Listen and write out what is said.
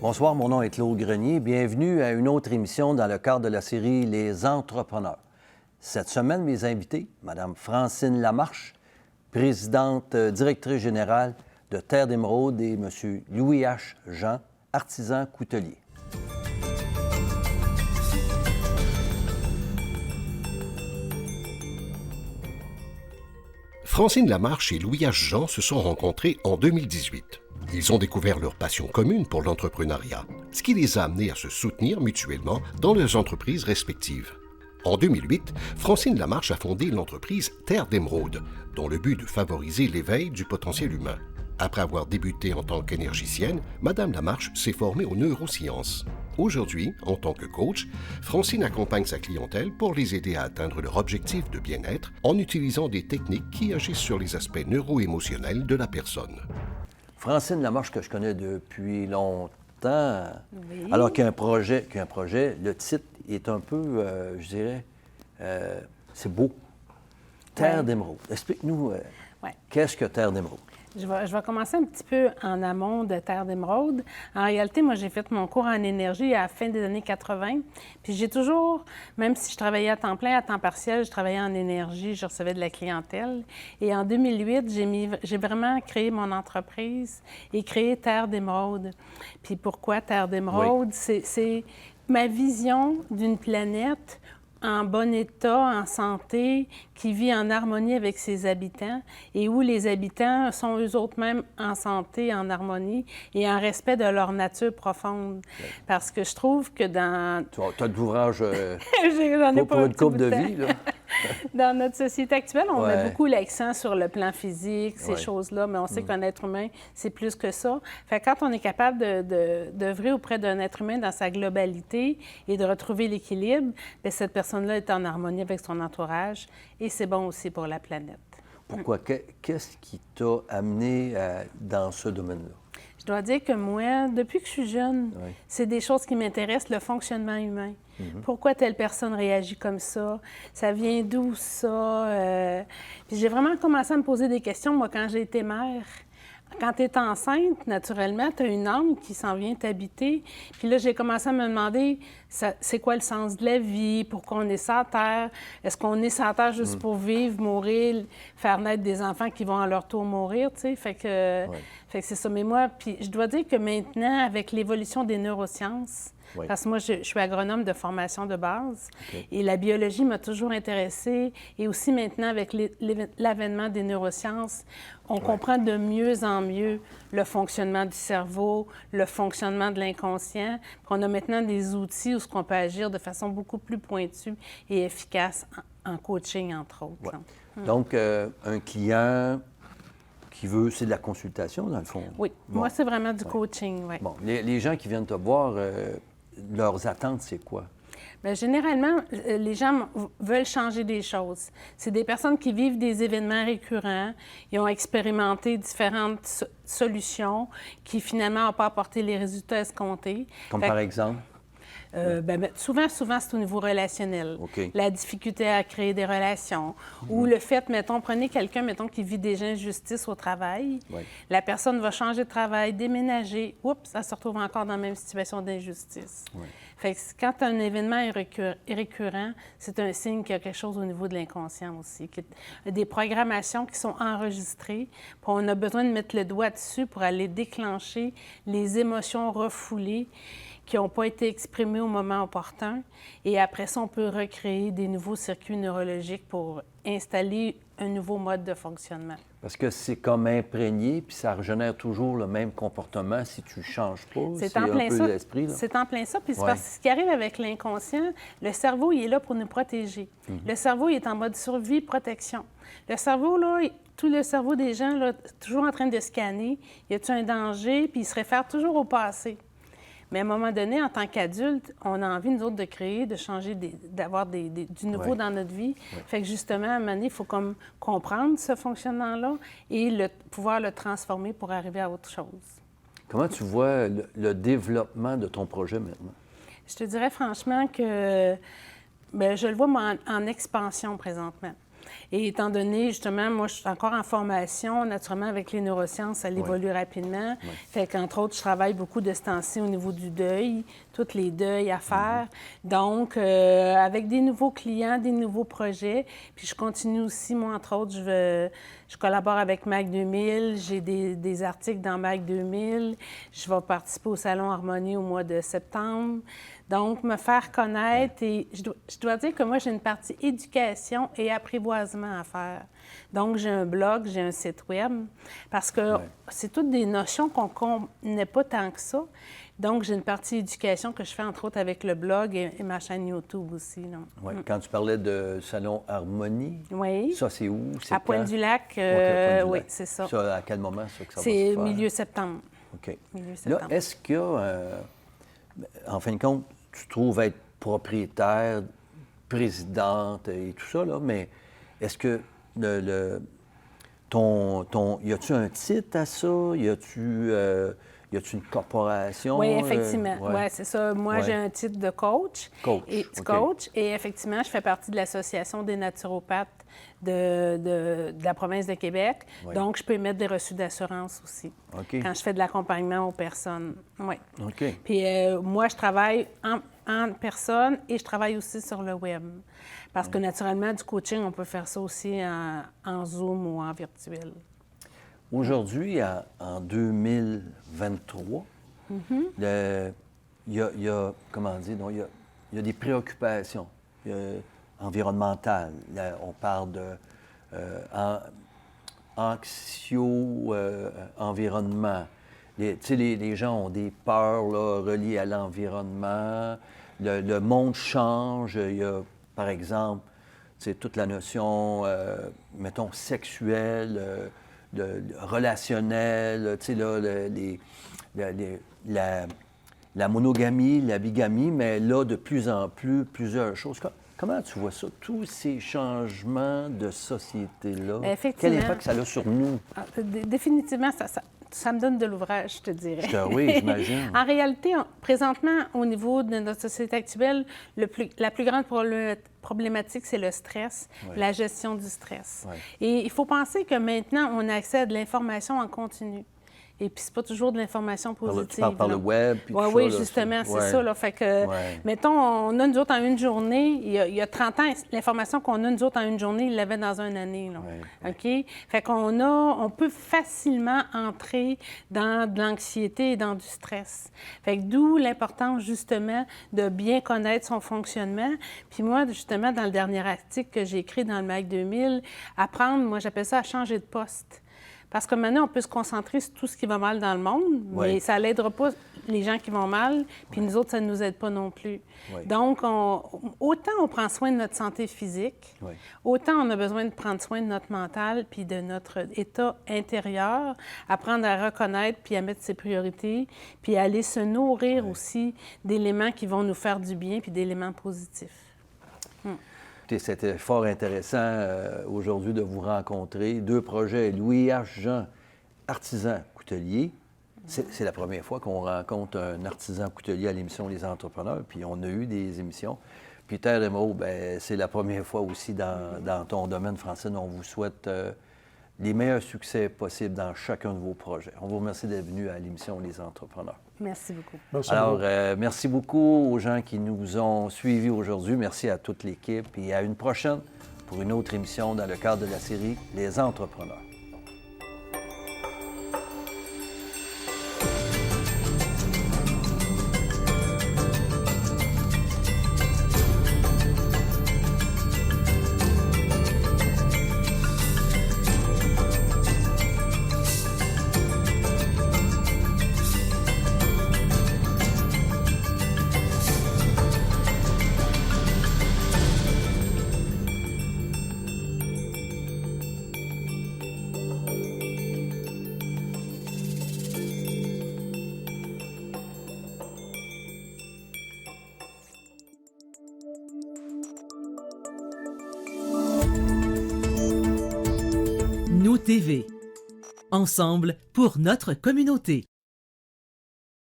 Bonsoir, mon nom est Claude Grenier. Bienvenue à une autre émission dans le cadre de la série Les Entrepreneurs. Cette semaine, mes invités, Mme Francine Lamarche, présidente directrice générale de Terre d'Émeraude, et M. Louis H. Jean, artisan coutelier. Francine Lamarche et Louis H. Jean se sont rencontrés en 2018. Ils ont découvert leur passion commune pour l'entrepreneuriat, ce qui les a amenés à se soutenir mutuellement dans leurs entreprises respectives. En 2008, Francine Lamarche a fondé l'entreprise Terre d'Émeraude, dont le but est de favoriser l'éveil du potentiel humain. Après avoir débuté en tant qu'énergicienne, Mme Lamarche s'est formée aux neurosciences. Aujourd'hui, en tant que coach, Francine accompagne sa clientèle pour les aider à atteindre leur objectif de bien-être en utilisant des techniques qui agissent sur les aspects neuro-émotionnels de la personne. Francine Lamarche, que je connais depuis longtemps, Oui. alors qu'il y a un projet, le titre est un peu, je dirais, c'est beau. Terre d'Émeraude. Explique-nous, qu'est-ce que Terre d'Émeraude? Je vais commencer un petit peu en amont de Terre d'Émeraude. En réalité, moi, j'ai fait mon cours en énergie à la fin des années 80. Puis j'ai toujours, même si je travaillais à temps plein, à temps partiel, je travaillais en énergie, je recevais de la clientèle. Et en 2008, j'ai vraiment créé mon entreprise et créé Terre d'Émeraude. Puis pourquoi Terre d'Émeraude? Oui. C'est ma vision d'une planète en bon état, en santé, qui vit en harmonie avec ses habitants et où les habitants sont eux autres mêmes en santé, en harmonie et en respect de leur nature profonde. Oui. Parce que je trouve que dans... Tu as de l'ouvrage J'en ai pour une couple de vie, là. Dans notre société actuelle, on met beaucoup l'accent sur le plan physique, ces choses-là, mais on sait qu'un être humain, c'est plus que ça. Fait que quand on est capable d'œuvrer auprès d'un être humain dans sa globalité et de retrouver l'équilibre, bien, cette personne-là est en harmonie avec son entourage et c'est bon aussi pour la planète. Pourquoi? Qu'est-ce qui t'a amené dans ce domaine-là? Je dois dire que moi, depuis que je suis jeune, c'est des choses qui m'intéressent, le fonctionnement humain. Pourquoi telle personne réagit comme ça? Ça vient d'où, ça? Puis j'ai vraiment commencé à me poser des questions, moi, quand j'ai été mère. Quand tu es enceinte, naturellement, tu as une âme qui s'en vient t'habiter. Puis là, j'ai commencé à me demander, c'est quoi le sens de la vie? Pourquoi on est sur la Terre? Est-ce qu'on est sur la Terre juste pour vivre, mourir, faire naître des enfants qui vont à leur tour mourir, tu sais? Fait que c'est ça. Mais moi, puis je dois dire que maintenant, avec l'évolution des neurosciences, parce que moi, je suis agronome de formation de base, et la biologie m'a toujours intéressée. Et aussi maintenant, avec l'avènement des neurosciences, on comprend de mieux en mieux le fonctionnement du cerveau, le fonctionnement de l'inconscient. Puis on a maintenant des outils où on peut agir de façon beaucoup plus pointue et efficace en coaching, entre autres. Donc, un client qui veut, c'est de la consultation, dans le fond? Oui, moi, c'est vraiment du coaching, oui. Bon, les gens qui viennent te voir, leurs attentes, c'est quoi? Bien, généralement, les gens veulent changer des choses. C'est des personnes qui vivent des événements récurrents, ils ont expérimenté différentes solutions qui, finalement, n'ont pas apporté les résultats escomptés. Comme par exemple? Souvent, c'est au niveau relationnel. Okay. La difficulté à créer des relations. Ou le fait, prenez quelqu'un, qui vit des injustices au travail. La personne va changer de travail, déménager. Oups, elle se retrouve encore dans la même situation d'injustice. Fait que quand un événement est récurrent, c'est un signe qu'il y a quelque chose au niveau de l'inconscient aussi. Il y a des programmations qui sont enregistrées. Puis on a besoin de mettre le doigt dessus pour aller déclencher les émotions refoulées qui n'ont pas été exprimés au moment opportun. Et après ça, on peut recréer des nouveaux circuits neurologiques pour installer un nouveau mode de fonctionnement. Parce que c'est comme imprégné, puis ça régénère toujours le même comportement si tu ne changes pas. C'est en plein ça. L'esprit, là. C'est en plein ça. Puis c'est parce que ce qui arrive avec l'inconscient, le cerveau, il est là pour nous protéger. Le cerveau, il est en mode survie, protection. Le cerveau, là, tout le cerveau des gens, là, toujours en train de scanner. Y a-t-il un danger? Puis il se réfère toujours au passé. Mais à un moment donné, en tant qu'adulte, on a envie, nous autres, de créer, de changer, d'avoir du nouveau dans notre vie. Fait que justement, à un moment donné, il faut comme comprendre ce fonctionnement-là et pouvoir le transformer pour arriver à autre chose. Comment tu vois le développement de ton projet maintenant? Je te dirais franchement que je le vois moi, en expansion présentement. Et étant donné, justement, moi, je suis encore en formation, naturellement, avec les neurosciences, ça évolue rapidement. Oui. Fait qu'entre autres, je travaille beaucoup de ce temps-ci au niveau du deuil, tous les deuils à faire. Donc, avec des nouveaux clients, des nouveaux projets. Puis je continue aussi, moi, entre autres, je collabore avec MAC 2000, j'ai des articles dans MAC 2000. Je vais participer au Salon Harmonie au mois de septembre. Donc, me faire connaître. Et je dois dire que moi, j'ai une partie éducation et apprivoisement à faire. Donc, j'ai un blog, j'ai un site web, parce que c'est toutes des notions qu'on ne connaît pas tant que ça. Donc, j'ai une partie éducation que je fais, entre autres, avec le blog et ma chaîne YouTube aussi. Oui. Quand tu parlais de Salon Harmonie, ça, c'est où? C'est à Pointe-du-Lac, oui, c'est ça. Ça, à quel moment ça, que ça va se C'est faire? milieu septembre. OK. Milieu septembre. Là, est-ce qu'il y a, en fin de compte, tu trouves être propriétaire, présidente et tout ça, là, mais est-ce que y a-tu un titre à ça? Y a-tu une corporation? Oui, effectivement. Oui, c'est ça. Moi, j'ai un titre de coach. Coach. Et effectivement, je fais partie de l'Association des naturopathes de la province de Québec. Oui. Donc, je peux émettre des reçus d'assurance aussi quand je fais de l'accompagnement aux personnes. Oui. OK. Puis moi, je travaille en personne et je travaille aussi sur le web. Parce que naturellement, du coaching, on peut faire ça aussi en Zoom ou en virtuel. Aujourd'hui, en 2023, il y a, comment dire, il y a des préoccupations environnementales. Là, on parle de anxio-environnement. Les gens ont des peurs là, reliées à l'environnement. Le monde change. Il y a, par exemple, toute la notion, mettons, sexuelle, relationnelle, la monogamie, la bigamie, mais là, de plus en plus, plusieurs choses. Comment tu vois ça, tous ces changements de société-là? Quel impact ça a sur nous? Définitivement, ça me donne de l'ouvrage, je te dirais. Oui, j'imagine. En réalité, présentement, au niveau de notre société actuelle, la plus grande problématique, c'est le stress, la gestion du stress. Et il faut penser que maintenant, on a accès à de l'information en continu. Et puis, c'est pas toujours de l'information positive. Tu parles par le web, puis tout oui, ça, justement, c'est ça. Là. Fait que, mettons, on a, nous autres, en une journée, il y a 30 ans, l'information qu'on a, nous autres, en une journée, ils l'avaient dans une année. Là. OK? Fait on peut facilement entrer dans de l'anxiété et dans du stress. Fait que d'où l'importance, justement, de bien connaître son fonctionnement. Puis moi, justement, dans le dernier article que j'ai écrit dans le MAC 2000, apprendre, moi, j'appelle ça à changer de poste. Parce que maintenant, on peut se concentrer sur tout ce qui va mal dans le monde, mais ça n'aidera pas les gens qui vont mal, puis nous autres, ça ne nous aide pas non plus. Donc, autant on prend soin de notre santé physique, autant on a besoin de prendre soin de notre mental puis de notre état intérieur, apprendre à reconnaître puis à mettre ses priorités, puis à aller se nourrir aussi d'éléments qui vont nous faire du bien puis d'éléments positifs. C'était fort intéressant aujourd'hui de vous rencontrer. 2 projets, Louis H. Jean, artisan coutelier. C'est la première fois qu'on rencontre un artisan coutelier à l'émission Les Entrepreneurs, puis on a eu des émissions. Puis Terre et Maud, bien, c'est la première fois aussi dans ton domaine, Francine. On vous souhaite les meilleurs succès possibles dans chacun de vos projets. On vous remercie d'être venu à l'émission Les Entrepreneurs. Merci beaucoup. Merci. Alors, merci beaucoup aux gens qui nous ont suivis aujourd'hui. Merci à toute l'équipe et à une prochaine pour une autre émission dans le cadre de la série Les Entrepreneurs. Nous TV. Ensemble pour notre communauté.